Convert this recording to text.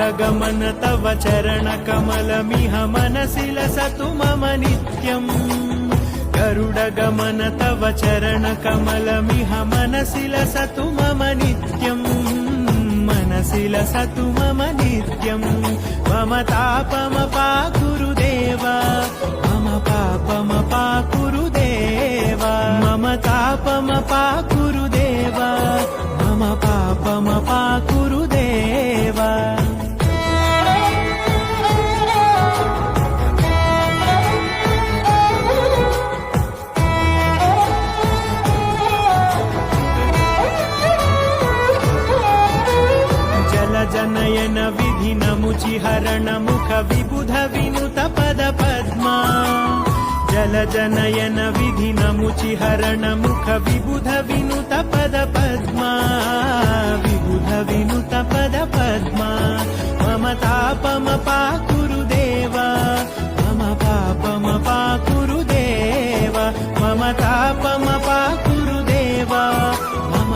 गरुडगमन तव चरणकमलमिह मनसि लसतु मम नित्यम् गरुडगमन तव चरणकमलमिह मनसि लसतु मम नित्यम् मनसि लसतु मम नित्यम् मम तापमपाकुरुदेव मम पापमपाकुरुदेव मम तापमपाकुरुदेव मम पापमपाकुरुदेव जनयन विधिनमुचिहरण मुख विबुध विनुत पद पद्मा जल जनयन विधिनमुचिहरण मुख विबुध विनुत पद पद्मा विबुध विनुत पद पद्मा मम तापमपाकुरुदेव मम पापमपाकुरुदेव मम तापमपाकुरुदेव मम